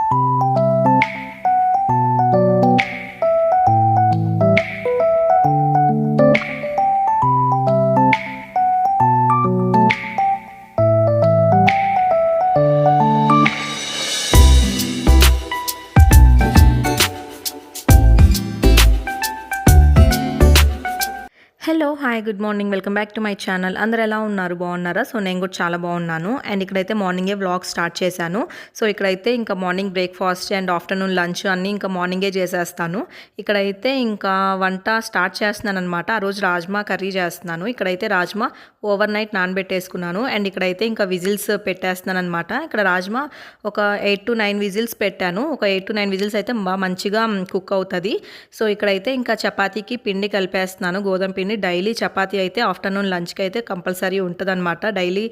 Hello hi good morning welcome back to my channel. అందరూ ఎలా ఉన్నారు, బాగున్నారా? సో నేను కూడా చాలా బాగున్నాను. అండ్ ఇక్కడైతే మార్నింగే వ్లాగ్ స్టార్ట్ చేశాను. సో ఇక్కడైతే ఇంకా morning breakfast and afternoon lunch అన్నీ ఇంకా మార్నింగే చేసేస్తాను. ఇక్కడైతే ఇంకా వంట స్టార్ట్ చేస్తున్నాను అనమాట. ఆ రోజు రాజ్మా కర్రీ చేస్తున్నాను. ఇక్కడైతే రాజ్మా ఓవర్ నైట్ నానబెట్టేసుకున్నాను. అండ్ ఇక్కడైతే ఇంకా విజిల్స్ పెట్టేస్తున్నాను అనమాట. ఇక్కడ రాజ్మా ఒక 8 to 9 విజిల్స్ పెట్టాను. ఒక 8 to 9 విజిల్స్ అయితే బాగా మంచిగా కుక్ అవుతుంది. సో ఇక్కడైతే ఇంకా చపాతీకి పిండి కలిపేస్తున్నాను, గోధుమ పిండి. డైలీ చపాతీ అయితే ఆఫ్టర్నూన్ లంచ్కి అయితే కంపల్సరీ ఉంటుంది అనమాట. డైలీ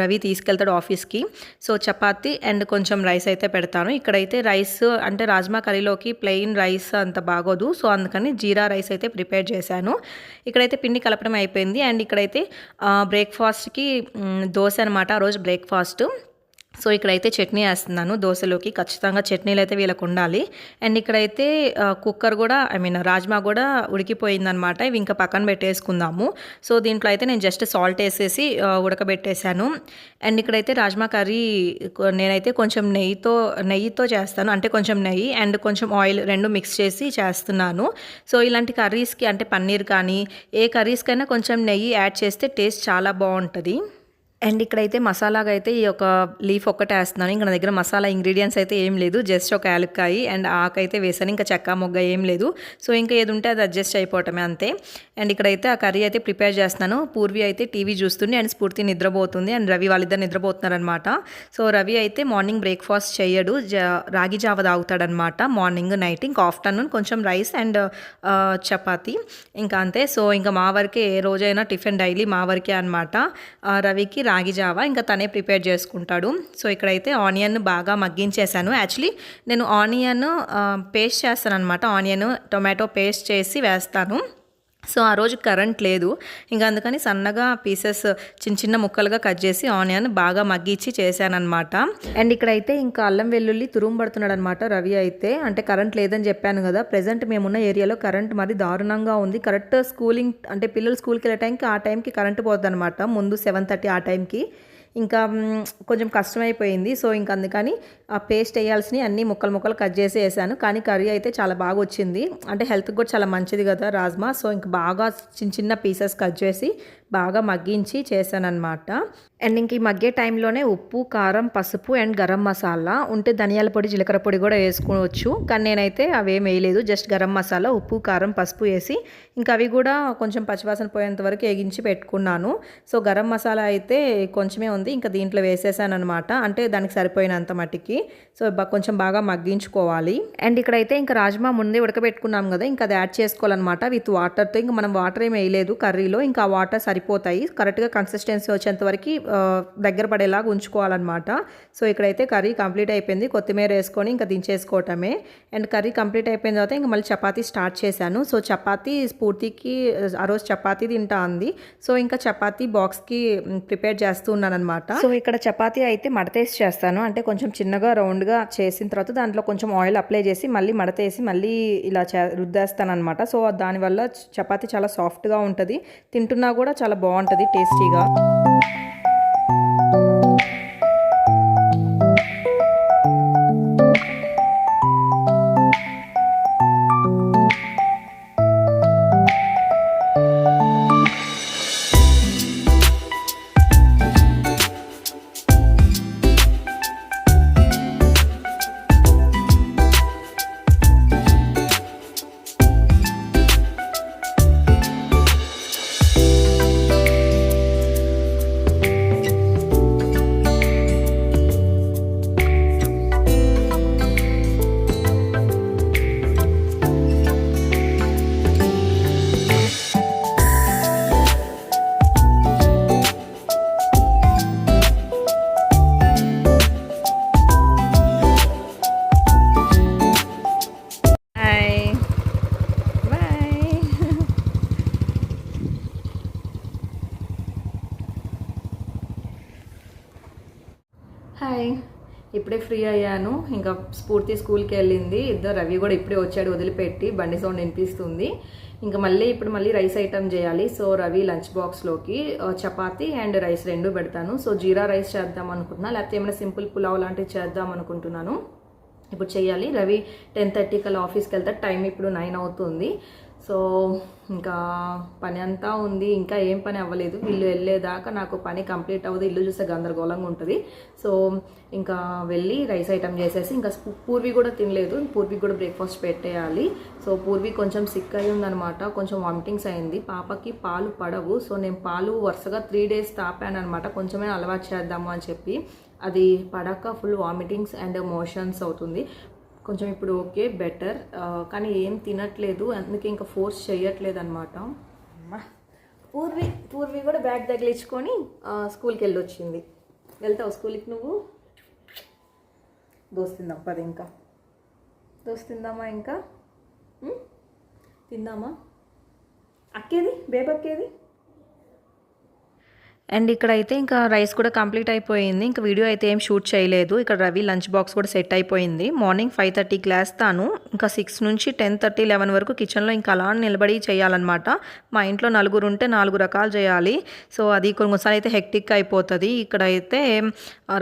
రవి తీసుకెళ్తాడు ఆఫీస్కి. సో చపాతీ అండ్ కొంచెం రైస్ అయితే పెడతాను. ఇక్కడైతే రైస్ అంటే రాజ్మా కర్రీలోకి ప్లెయిన్ రైస్ అంత బాగోదు. సో అందుకని జీరా రైస్ అయితే ప్రిపేర్ చేశాను. ఇక్కడైతే పిండి కలపడం అయిపోయింది. అండ్ ఇక్కడైతే బ్రేక్ఫాస్ట్కి దోశ అనమాట ఆ రోజు బ్రేక్ఫాస్ట్. సో ఇక్కడైతే చట్నీ వేస్తున్నాను దోశలోకి. ఖచ్చితంగా చట్నీలు అయితే వీళ్ళకు ఉండాలి. అండ్ ఇక్కడైతే కుక్కర్ కూడా రాజ్మా కూడా ఉడికిపోయిందనమాట. ఇవి ఇంకా పక్కన పెట్టేసుకుందాము. సో దీంట్లో అయితే నేను జస్ట్ సాల్ట్ వేసేసి ఉడకబెట్టేశాను. అండ్ ఇక్కడైతే రాజ్మా కర్రీ నేనైతే కొంచెం నెయ్యితో చేస్తాను. అంటే కొంచెం నెయ్యి అండ్ కొంచెం ఆయిల్ రెండు మిక్స్ చేసి చేస్తున్నాను. సో ఇలాంటి కర్రీస్కి అంటే పన్నీర్ కానీ ఏ కర్రీస్కైనా కొంచెం నెయ్యి యాడ్ చేస్తే టేస్ట్ చాలా బాగుంటుంది. అండ్ ఇక్కడైతే మసాలాగా అయితే ఈ ఒక లీఫ్ ఒక్కటే వేస్తున్నాను. ఇంకా నా దగ్గర మసాలా ఇంగ్రీడియంట్స్ అయితే ఏం లేదు. జస్ట్ ఒక యాలక్కాయ అండ్ ఆకైతే వేసాను. ఇంకా చెక్క మొగ్గ ఏం లేదు. సో ఇంకా ఏది ఉంటే అది అడ్జస్ట్ అయిపోవటమే అంతే. అండ్ ఇక్కడైతే ఆ కర్రీ అయితే ప్రిపేర్ చేస్తున్నాను. పూర్వి అయితే టీవీ చూస్తుంది అండ్ స్ఫూర్తి నిద్రపోతుంది. అండ్ రవి వాళ్ళిద్దరు నిద్రపోతున్నారనమాట. సో రవి అయితే మార్నింగ్ బ్రేక్ఫాస్ట్ చేయడు, రాగి జావ తాగుతాడనమాట మార్నింగ్ నైట్. ఇంకా ఆఫ్టర్నూన్ కొంచెం రైస్ అండ్ చపాతి ఇంకా అంతే. సో ఇంకా మా వరకే ఏ రోజైనా టిఫిన్ డైలీ మా వరకే అనమాట. రవికి రాగి జావా ఇంకా తనే ప్రిపేర్ చేసుకుంటాడు. సో ఇక్కడైతే ఆనియన్ బాగా మగ్గించేసాను. యాక్చువల్లీ నేను ఆనియన్ పేస్ట్ చేస్తాను అనమాట. ఆనియన్ టొమాటో పేస్ట్ చేసి వేస్తాను. సో ఆ రోజు కరెంట్ లేదు. ఇంకా అందుకని సన్నగా పీసెస్ చిన్న చిన్న ముక్కలుగా కట్ చేసి ఆనియన్ బాగా మగ్గించి చేశానమాట. అండ్ ఇక్కడైతే ఇంకా అల్లం వెల్లుల్లి తురుము పడుతున్నాడు అనమాట రవి అయితే. అంటే కరెంట్ లేదని చెప్పాను కదా, ప్రజెంట్ మేమున్న ఏరియాలో కరెంట్ మరి దారుణంగా ఉంది. కరెక్ట్ స్కూలింగ్ అంటే పిల్లలు స్కూల్కి వెళ్ళే టైంకి ఆ టైంకి కరెంట్ పోతుంది అనమాట. ముందు 7:30 ఆ టైంకి. ఇంకా కొంచెం కష్టమైపోయింది. సో ఇంక అందుకని ఆ పేస్ట్ వేయాల్సినవి అన్నీ ముక్కలు కట్ చేసి వేసాను. కానీ కర్రీ అయితే చాలా బాగా వచ్చింది. అంటే హెల్త్కి కూడా చాలా మంచిది కదా రాజ్మా. సో ఇంక బాగా చిన్న పీసెస్ కట్ చేసి బాగా మగ్గించి చేశాను అనమాట. అండ్ ఇంక ఈ మగ్గే టైంలోనే ఉప్పు, కారం, పసుపు అండ్ గరం మసాలా ఉంటే ధనియాల పొడి, జీలకర్ర పొడి కూడా వేసుకోవచ్చు. కానీ నేనైతే అవేం వేయలేదు. జస్ట్ గరం మసాలా, ఉప్పు, కారం, పసుపు వేసి ఇంకా అవి కూడా కొంచెం పచ్చివాసన పోయేంత వరకు వేగించి పెట్టుకున్నాను. సో గరం మసాలా అయితే కొంచెమే ఉంది, ఇంకా దీంట్లో వేసేసాను అనమాట. అంటే దానికి సరిపోయినంత మట్టికి. సో కొంచెం బాగా మగ్గించుకోవాలి. అండ్ ఇక్కడైతే ఇంకా రాజ్మా ముందే ఉడకబెట్టుకున్నాం కదా, ఇంకా అది యాడ్ చేసుకోవాలన్నమాట విత్ వాటర్తో. ఇంకా మనం వాటర్ ఏమి వేయలేదు కర్రీలో, ఇంకా ఆ వాటర్ సరిపోతాయి. కరెక్ట్గా కన్సిస్టెన్సీ వచ్చేంత వరకు దగ్గర పడేలాగా ఉంచుకోవాలన్నమాట. సో ఇక్కడైతే కర్రీ కంప్లీట్ అయిపోయింది. కొత్తిమీర వేసుకొని ఇంకా దించేసుకోవటమే. అండ్ కర్రీ కంప్లీట్ అయిపోయిన తర్వాత ఇంకా మళ్ళీ చపాతీ స్టార్ట్ చేశాను. సో చపాతీ స్ఫూర్తికి ఆ రోజు చపాతీ తింటా అంది. సో ఇంకా చపాతీ బాక్స్కి ప్రిపేర్ చేస్తూ ఉన్నాను అనమాట. సో ఇక్కడ చపాతీ అయితే మడతేసి చేస్తాను. అంటే కొంచెం చిన్నగా రౌండ్గా చేసిన తర్వాత దాంట్లో కొంచెం ఆయిల్ అప్లై చేసి మళ్ళీ మడతేసి మళ్ళీ ఇలా రుద్దేస్తాను అనమాట. సో దానివల్ల చపాతీ చాలా సాఫ్ట్గా ఉంటుంది, తింటున్నా కూడా చాలా బాగుంటుంది టేస్టీగా. ఫ్రీ అయ్యాను. ఇంకా స్ఫూర్తి స్కూల్కి వెళ్ళింది. ఇద్దరు రవి కూడా ఇప్పుడే వచ్చాడు వదిలిపెట్టి, బండి సౌండ్ వినిపిస్తుంది. ఇంకా ఇప్పుడు మళ్ళీ రైస్ ఐటమ్ చేయాలి. సో రవి లంచ్ బాక్స్లోకి చపాతీ అండ్ రైస్ రెండు పెడతాను. సో జీరా రైస్ చేద్దాం అనుకుంటున్నా, లేకపోతే ఏమైనా సింపుల్ పులావ్ లాంటివి చేద్దాం అనుకుంటున్నాను. ఇప్పుడు చేయాలి. రవి 10:30 కల్లా ఆఫీస్కి వెళ్తాడు. టైం ఇప్పుడు 9 అవుతుంది. సో ఇంకా పని అంతా ఉంది, ఇంకా ఏం పని అవ్వలేదు. వీళ్ళు వెళ్ళేదాకా నాకు పని కంప్లీట్ అవ్వదు. ఇల్లు చూస్తే గందరగోళంగా ఉంటుంది. సో ఇంకా వెళ్ళి రైస్ ఐటమ్ చేసేసి, ఇంకా పూర్వి కూడా తినలేదు, పూర్వీకి కూడా బ్రేక్ఫాస్ట్ పెట్టేయాలి. సో పూర్వీ కొంచెం సిక్ అయి ఉందనమాట, కొంచెం వామిటింగ్స్ అయింది. పాపకి పాలు పడవు. సో నేను పాలు వరుసగా 3 days తాపాను అనమాట, కొంచెమే అలవాటు చేద్దాము అని చెప్పి. అది పడక ఫుల్ వామిటింగ్స్ అండ్ మోషన్స్ అవుతుంది. కొంచెం ఇప్పుడు ఓకే, బెటర్. కానీ ఏం తినట్లేదు, అందుకే ఇంకా ఫోర్స్ చేయట్లేదు అనమాట. పూర్వి కూడా బ్యాగ్ తగిలించుకొని స్కూల్కి వెళ్ళొచ్చింది. వెళ్తావు స్కూల్కి నువ్వు? దోస్తుందాం పది, ఇంకా దోస్తుందామా? ఇంకా తిందామా? అక్కేది బేబక్కేది? అండ్ ఇక్కడైతే ఇంకా రైస్ కూడా కంప్లీట్ అయిపోయింది. ఇంకా వీడియో అయితే ఏం షూట్ చేయలేదు. ఇక్కడ రవి లంచ్ బాక్స్ కూడా సెట్ అయిపోయింది. మార్నింగ్ 5:30కి లేస్తాను. ఇంకా 6 నుంచి 10:30, 11 వరకు కిచెన్లో ఇంకా అలా నిలబడి చేయాలన్నమాట. మా ఇంట్లో 4 ఉంటే 4 రకాలు చేయాలి. సో అది కొన్నిసార్లు అయితే హెక్టిక్ అయిపోతుంది. ఇక్కడైతే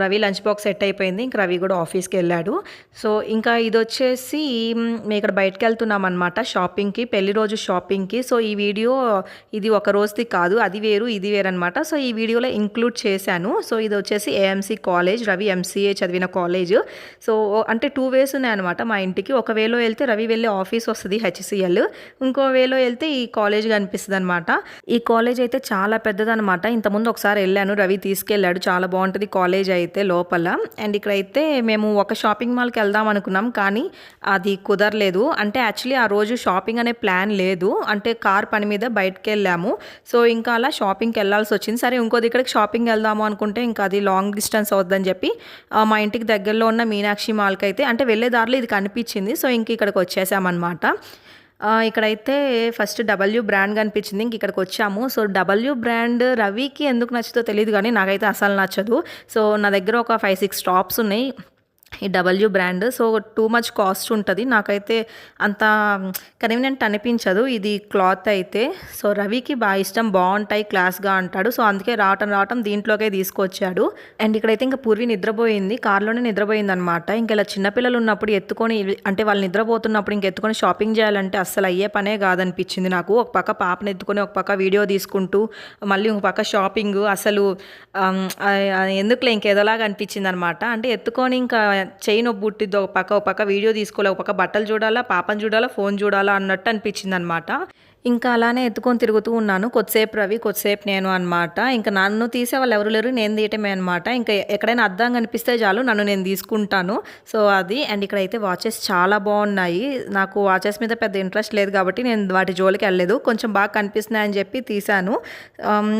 రవి లంచ్ బాక్స్ సెట్ అయిపోయింది. ఇంకా రవి కూడా ఆఫీస్కి వెళ్ళాడు. సో ఇంకా ఇది వచ్చేసి మేము ఇక్కడ బయటకు వెళ్తున్నాం అనమాట, షాపింగ్కి, పెళ్లి రోజు షాపింగ్కి. సో ఈ వీడియో ఇది ఒక రోజుది కాదు, అది వేరు ఇది వేరు అనమాట. సో ఈ వీడియోలో ఇంక్లూడ్ చేశాను. సో ఇది వచ్చేసి ఏఎంసీ కాలేజ్, రవి ఎంసీఏ చదివిన కాలేజ్. సో అంటే 2 ways ఉన్నాయన్నమాట మా ఇంటికి. ఒక వేలో వెళ్తే రవి వెళ్ళే ఆఫీస్ వస్తుంది హెచ్సిఎల్, ఇంకో వేలో వెళ్తే ఈ కాలేజ్ కనిపిస్తుంది అనమాట. ఈ కాలేజ్ అయితే చాలా పెద్దదనమాట. ఇంతకుముందు ఒకసారి వెళ్ళాను, రవి తీసుకెళ్ళాడు. చాలా బాగుంటుంది కాలేజ్ అయితే లోపల. అండ్ ఇక్కడైతే మేము ఒక షాపింగ్ మాల్కి వెళ్దాం అనుకున్నాం, కానీ అది కుదరలేదు. అంటే యాక్చువల్లీ ఆ రోజు షాపింగ్ అనే ప్లాన్ లేదు, అంటే కార్ పని మీద బయటకు వెళ్ళాము. సో ఇంకా అలా షాపింగ్కి వెళ్ళాల్సి వచ్చింది. సరే ఇంకో దగ్గరికి షాపింగ్ వెళ్దాము అనుకుంటే ఇంకా అది లాంగ్ డిస్టెన్స్ అవుతుందని చెప్పి మా ఇంటికి దగ్గరలో ఉన్న మీనాక్షి మాల్కి అయితే, అంటే వెళ్ళే దారిలో ఇది కనిపించింది. సో ఇంక ఇక్కడికి వచ్చేసామన్నమాట. ఇక్కడైతే ఫస్ట్ డబ్ల్యూ బ్రాండ్ కనిపించింది, ఇంక ఇక్కడికి వచ్చాము. సో డబ్ల్యూ బ్రాండ్ రవికి ఎందుకు నచ్చుతో తెలియదు, కానీ నాకైతే అసలు నచ్చదు. సో నా దగ్గర ఒక 5-6 టాప్స్ ఉన్నాయి ఈ W brand. So too much cost ఉంటుంది, నాకైతే అంత కన్వీనియంట్ అనిపించదు ఇది క్లాత్ అయితే. సో రవికి బాగా ఇష్టం, బాగుంటాయి, క్లాస్గా అంటాడు. సో అందుకే రావటం దీంట్లోకే తీసుకొచ్చాడు. అండ్ ఇక్కడైతే ఇంకా పూర్వి నిద్రపోయింది, కార్లోనే నిద్రపోయింది అనమాట. ఇంకా ఇలా చిన్నపిల్లలు ఉన్నప్పుడు ఎత్తుకొని, అంటే వాళ్ళు నిద్రపోతున్నప్పుడు ఇంక ఎత్తుకొని షాపింగ్ చేయాలంటే అస్సలు అయ్యే పనే కాదనిపించింది నాకు. ఒక పక్క పాపను ఎత్తుకొని, ఒక పక్క వీడియో తీసుకుంటూ, మళ్ళీ ఒక పక్క షాపింగ్, అసలు ఎందుకులే ఇంకేదోలాగా అనిపించింది అనమాట. అంటే ఎత్తుకొని ఇంకా చెయ్యి నొప్పి పుట్టిద్ది, ఒక పక్క వీడియో తీసుకోలే, ఒక పక్క బట్టలు చూడాలా, పాపను చూడాలా, ఫోన్ చూడాలా అన్నట్టు అనిపించింది అనమాట. ఇంకా అలానే ఎత్తుకొని తిరుగుతూ ఉన్నాను. కొద్దిసేపు రవి, కొద్దిసేపు నేను అనమాట. ఇంకా నన్ను తీసే వాళ్ళు ఎవరు లేరు, నేను తీయటమే అనమాట. ఇంకా ఎక్కడైనా అద్దం కనిపిస్తే చాలు నన్ను నేను తీసుకుంటాను. సో అది. అండ్ ఇక్కడైతే వాచెస్ చాలా బాగున్నాయి. నాకు వాచెస్ మీద పెద్ద ఇంట్రెస్ట్ లేదు కాబట్టి నేను వాటి జోలికి వెళ్ళలేదు. కొంచెం బాగా కనిపిస్తున్నాయని చెప్పి తీశాను.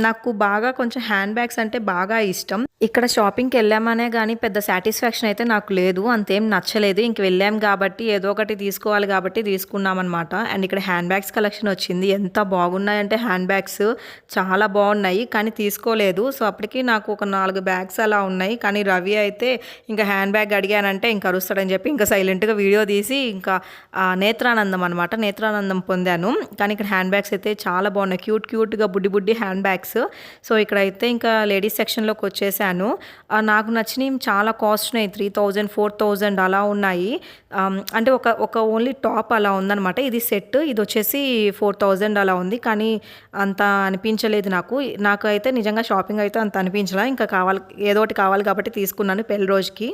నాకు బాగా కొంచెం హ్యాండ్ బ్యాగ్స్ అంటే బాగా ఇష్టం. ఇక్కడ షాపింగ్కి వెళ్ళామనే కానీ పెద్ద సాటిస్ఫాక్షన్ అయితే నాకు లేదు, అంతేం నచ్చలేదు. ఇంక వెళ్ళాం కాబట్టి ఏదో ఒకటి తీసుకోవాలి కాబట్టి తీసుకున్నాం అనమాట. అండ్ ఇక్కడ హ్యాండ్ బ్యాగ్స్ కలెక్షన్ వచ్చింది. ఎంత బాగున్నాయంటే హ్యాండ్ బ్యాగ్స్ చాలా బాగున్నాయి, కానీ తీసుకోలేదు. సో అప్పటికి నాకు ఒక 4 బ్యాగ్స్ అలా ఉన్నాయి. కానీ రవి అయితే ఇంకా హ్యాండ్ బ్యాగ్ అడిగానంటే ఇంకా అరుస్తాడని చెప్పి ఇంకా సైలెంట్గా వీడియో తీసి ఇంకా నేత్రానందం అనమాట, నేత్రానందం పొందాను. కానీ ఇక్కడ హ్యాండ్ బ్యాగ్స్ అయితే చాలా బాగున్నాయి, క్యూట్గా బుడ్డి హ్యాండ్ బ్యాగ్స్. సో ఇక్కడైతే ఇంకా లేడీస్ సెక్షన్లోకి వచ్చేసాను. నాకు నచ్చినవి చాలా కాస్ట్ ఉన్నాయి, 3000, 4000 అలా ఉన్నాయి. అంటే ఒక ఓన్లీ టాప్ అలా ఉందన్నమాట. ఇది సెట్, ఇది వచ్చేసి 4000 అలా ఉంది. కానీ అంత అనిపించలేదు నాకు అయితే నిజంగా షాపింగ్ అయితే అంత అనిపించలే. ఇంకా ఏదో ఒకటి కావాలి కాబట్టి తీసుకున్నాను పెళ్లి రోజుకి.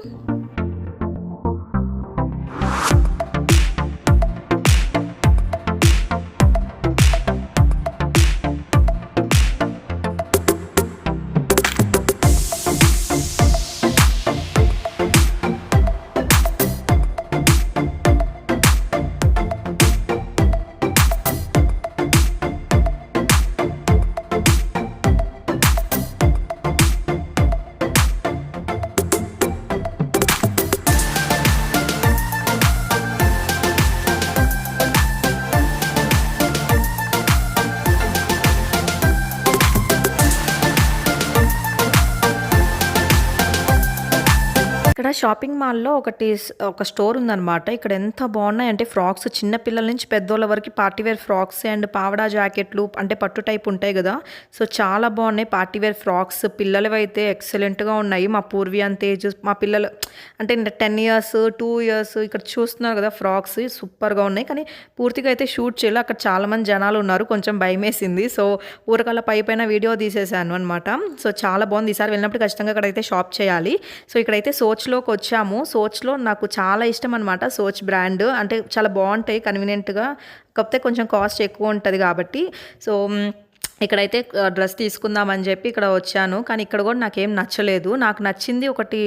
షాపింగ్ మాల్‌లో ఒక స్టోర్ ఉందనమాట. ఇక్కడ ఎంత బాగున్నాయంటే ఫ్రాక్స్ చిన్న పిల్లల నుంచి పెద్దోళ్ళ వరకు పార్టీ వేర్ ఫ్రాక్స్ అండ్ పావడా జాకెట్లు అంటే పట్టు టైప్ ఉంటాయి గదా! సో, చాలా బాగున్నాయి పార్టీ వేర్ ఫ్రాక్స్. పిల్లలవైతే ఎక్సలెంట్‌గా ఉన్నాయి. మా పూర్వి అంత ఏజ్ మా పిల్లలు అంటే 10 ఇయర్స్, 2 ఇయర్స్ ఇక్కడ చూస్తున్నారు గదా! ఫ్రాక్స్ సూపర్‌గా ఉన్నాయి. కానీ పూర్తిగా అయితే షూట్ చేయలే. అక్కడ చాలామంది జనాలున్నారు. కొంచెం భయమేసింది. సో, ఊరకలా పైన వీడియో తీసేసాను అనమాట. సో, చాలా బాగుంది. ఈసారి వెళ్ళినప్పుడు ఖచ్చితంగా అక్కడైతే షాప్ చేయాలి. సో, ఇక్కడైతే సోచ్‌లోకొచ్చాము. సోచ్‌లో నాకు చాలా ఇష్టం అనమాట. సోచ్ బ్రాండ్ అంటే చాలా బావుంటాయి కన్వీనియంట్‌గా. కాకపోతే కొంచెం కాస్ట్ ఎక్కువ ఉంటది కాబట్టి. సో, ఇక్కడైతే డ్రెస్ తీసుకుందామని చెప్పి ఇక్కడ వచ్చాను. కానీ ఇక్కడ కూడా నాకేం నచ్చలేదు. నాకు నచ్చింది ఒకటి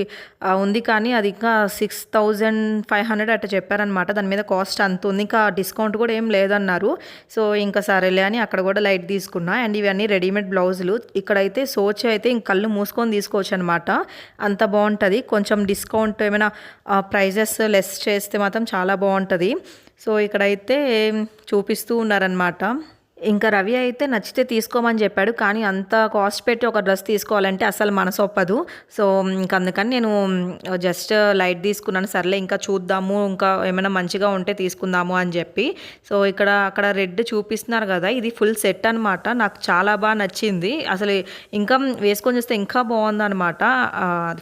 ఉంది కానీ అది ఇంకా 6500 అట్లా చెప్పారనమాట. దాని మీద కాస్ట్ అంత ఉంది. ఇంకా డిస్కౌంట్ కూడా ఏం లేదన్నారు. సో, ఇంకా సరేలే అని అక్కడ కూడా లైట్ తీసుకున్నా. అండ్ ఇవన్నీ రెడీమేడ్ బ్లౌజులు. ఇక్కడైతే సోచ్ అయితే ఇంక కళ్ళు మూసుకొని తీసుకోవచ్చు అనమాట. అంత బాగుంటుంది. కొంచెం డిస్కౌంట్ ఏమైనా ప్రైజెస్ లెస్ చేస్తే మాత్రం చాలా బాగుంటుంది. సో, ఇక్కడైతే చూపిస్తూ ఉన్నారనమాట. ఇంకా రవి అయితే నచ్చితే తీసుకోమని చెప్పాడు. కానీ అంత కాస్ట్ పెట్టి ఒక డ్రెస్ తీసుకోవాలంటే అసలు మనసొప్పదు. సో, ఇంక అందుకని నేను జస్ట్ లైట్ తీసుకున్నాను. సర్లే ఇంకా చూద్దాము, ఇంకా ఏమైనా మంచిగా ఉంటే తీసుకుందాము అని చెప్పి. సో, అక్కడ రెడ్ చూపిస్తున్నారు కదా! ఇది ఫుల్ సెట్ అనమాట. నాకు చాలా బాగా నచ్చింది. అసలు ఇంకా వేసుకొని చూస్తే ఇంకా బాగుందనమాట.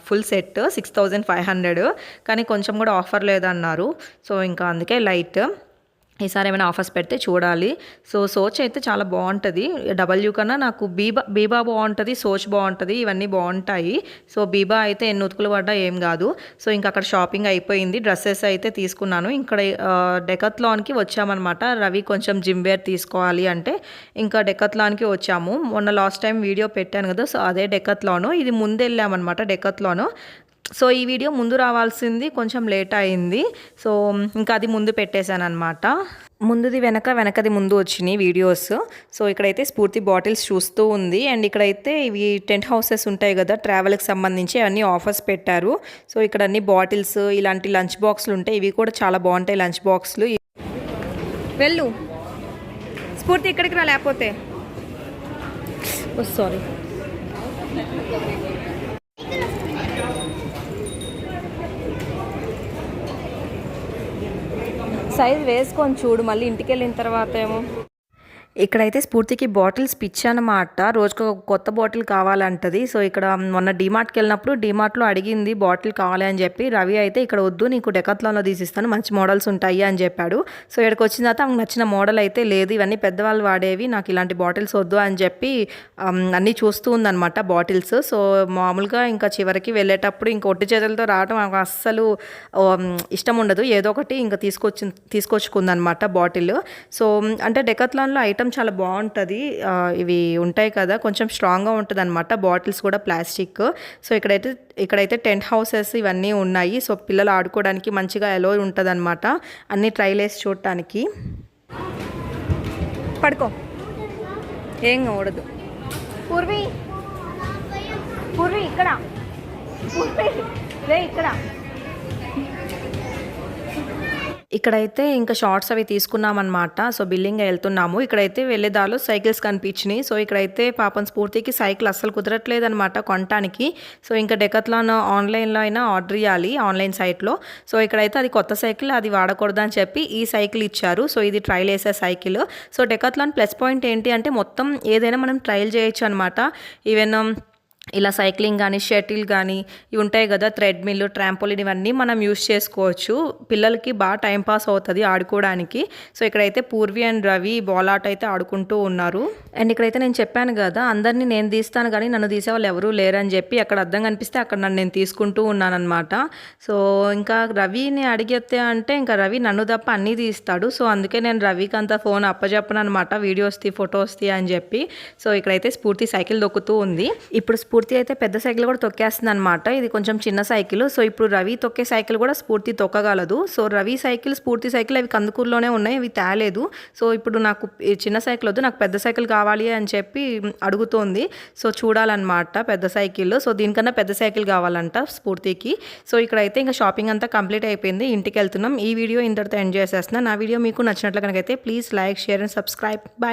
ఫుల్ సెట్ 6500 కానీ కొంచెం కూడా ఆఫర్ లేదన్నారు. సో, ఇంకా అందుకే లైట్. ఈసారి ఏమైనా ఆఫర్స్ పెడితే చూడాలి. సో, సోచ్ అయితే చాలా బాగుంటుంది. డబ్ల్యూ కన్నా నాకు బీబా బాగుంటుంది, సోచ్ బాగుంటుంది. ఇవన్నీ బాగుంటాయి. సో, బీబా అయితే ఎన్ని ఉతుకులు పడ్డా ఏం కాదు. సో, ఇంకా అక్కడ షాపింగ్ అయిపోయింది. డ్రెస్సెస్ అయితే తీసుకున్నాను. ఇక్కడ డెకత్లాన్కి వచ్చామన్నమాట. రవి కొంచెం జిమ్ వేర్ తీసుకోవాలి అంటే ఇంకా డెకత్లాన్కి వచ్చాము. మొన్న లాస్ట్ టైం వీడియో పెట్టాను కదా! సో, అదే డెకత్లాను. ఇది ముందు వెళ్ళామన్నమాట డెకత్లాను. సో, ఈ వీడియో ముందు రావాల్సింది కొంచెం లేట్ అయింది. సో, ఇంకా అది ముందు పెట్టేశాను అనమాట. ముందుది వెనకది ముందు వచ్చినాయి వీడియోస్. సో, ఇక్కడైతే స్ఫూర్తి బాటిల్స్ చూస్తూ ఉంది. అండ్ ఇక్కడైతే ఇవి టెంట్ హౌసెస్ ఉంటాయి కదా ట్రావెల్కి సంబంధించి అవన్నీ ఆఫర్స్ పెట్టారు. సో, ఇక్కడ అన్ని బాటిల్స్ ఇలాంటి లంచ్ బాక్స్లు ఉంటాయి. ఇవి కూడా చాలా బాగుంటాయి లంచ్ బాక్స్లు. వెళ్ళు స్ఫూర్తి ఇక్కడికి రా లేకపోతే సారీ. సైజ్ వేసుకొని చూడు మళ్ళీ ఇంటికి వెళ్ళిన తర్వాత ఏమో. ఇక్కడైతే స్ఫూర్తికి బాటిల్స్ పిచ్చనమాట. రోజుకు ఒక కొత్త బాటిల్ కావాలంటది. సో, ఇక్కడ మొన్న డీమార్ట్కి వెళ్ళినప్పుడు డీమార్ట్లో అడిగింది బాటిల్ కావాలి అని చెప్పి. రవి అయితే ఇక్కడ వద్దు నీకు డెకాథ్లాన్లో తీసిస్తాను మంచి మోడల్స్ ఉంటాయి అని చెప్పాడు. సో, ఇక్కడికి వచ్చిన తర్వాత ఆమెకు నచ్చిన మోడల్ అయితే లేదు. ఇవన్నీ పెద్దవాళ్ళు వాడేవి, నాకు ఇలాంటి బాటిల్స్ వద్దు అని చెప్పి అన్నీ చూస్తూ ఉందన్నమాట బాటిల్స్. సో, మామూలుగా ఇంకా చివరికి వెళ్ళేటప్పుడు ఇంకా ఒట్టి చేతులతో రావడం నాకు అస్సలు ఇష్టం ఉండదు. ఏదో ఒకటి ఇంకా తీసుకొచ్చుకుందనమాట బాటిల్. సో, అంటే డెకాథ్లాన్లో ఐటమ్ చాలా బాగుంటుంది. ఇవి ఉంటాయి కదా కొంచెం స్ట్రాంగ్గా ఉంటుంది అనమాట. బాటిల్స్ కూడా ప్లాస్టిక్. సో, ఇక్కడైతే టెంట్ హౌసెస్ ఇవన్నీ ఉన్నాయి. సో, పిల్లలు ఆడుకోవడానికి మంచిగా ఎలో ఉంటుంది అనమాట. అన్ని ట్రైల్ వేసి చూడటానికి. పడుకో ఏం కూడదు. పూర్వి ఇక్కడ ఇక్కడ ఇక్కడైతే ఇంకా షార్ట్స్ అవి తీసుకున్నామన్నమాట. సో, బిల్లింగ్ వెళ్తున్నాము. ఇక్కడైతే వెళ్ళేదారిలో సైకిల్స్ కనిపించినాయి. సో, ఇక్కడైతే పాపం స్ఫూర్తికి సైకిల్ అస్సలు కుదరట్లేదు అనమాట కొనటానికి. సో, ఇంకా డెకాథ్లాన్ ఆన్లైన్లో అయినా ఆర్డర్ ఇవ్వాలి ఆన్లైన్ సైట్లో. సో, ఇక్కడైతే అది కొత్త సైకిల్, అది వాడకూడదు అని చెప్పి ఈ సైకిల్ ఇచ్చారు. సో, ఇది ట్రైల్ వేసే cycle. So, Decathlon plus point ఏంటి అంటే మొత్తం ఏదైనా మనం ట్రైల్ చేయొచ్చు అనమాట. ఈవెన్ ఇలా సైక్లింగ్ కానీ షటిల్ కానీ ఇవి ఉంటాయి కదా థ్రెడ్మిల్, ట్రాంపోలిన్ ఇవన్నీ మనం యూస్ చేసుకోవచ్చు. పిల్లలకి బాగా టైంపాస్ అవుతుంది ఆడుకోవడానికి. సో, ఇక్కడైతే పూర్వి అండ్ రవి బాల్ ఆట అయితే ఆడుకుంటూ ఉన్నారు. అండ్ ఇక్కడైతే నేను చెప్పాను కదా అందరినీ నేను తీస్తాను కానీ నన్ను తీసేవాళ్ళు ఎవరూ లేరని చెప్పి అక్కడ అర్థం కనిపిస్తే అక్కడ నన్ను నేను తీసుకుంటూ ఉన్నానమాట. సో, ఇంకా రవిని అడిగితే అంటే ఇంకా రవి నన్ను తప్ప అన్నీ తీస్తాడు. సో, అందుకే నేను రవికి అంత ఫోన్ అప్పచెప్పను అనమాట. వీడియోస్ తీ ఫొటోస్ తీ అని చెప్పి. సో, ఇక్కడైతే స్ఫూర్తి సైకిల్ దొక్కుతూ ఉంది. ఇప్పుడు స్ఫూర్తి అయితే పెద్ద సైకిల్ కూడా తొక్కేస్తుంది అనమాట. ఇది కొంచెం చిన్న సైకిల్. సో, ఇప్పుడు రవి తొక్కే సైకిల్ కూడా స్ఫూర్తి తొక్కగలదు. సో, రవి సైకిల్ స్ఫూర్తి సైకిల్ అవి కందుకూరులోనే ఉన్నాయి, అవి తేలేదు. సో, ఇప్పుడు నాకు చిన్న సైకిల్ వద్దు, నాకు పెద్ద సైకిల్ కావాలి అని చెప్పి అడుగుతోంది. సో, చూడాలన్నమాట పెద్ద సైకిల్. సో, దీనికన్నా పెద్ద సైకిల్ కావాలంట స్ఫూర్తికి. సో, ఇక్కడైతే ఇంకా షాపింగ్ అంతా కంప్లీట్ అయిపోయింది. ఇంటికి వెళ్తున్నాం. ఈ వీడియో ఇంతటితో ఎండ్ చేసేస్తున్నాను. నా వీడియో మీకు నచ్చినట్లు కనుకైతే please like, share and subscribe. Bye.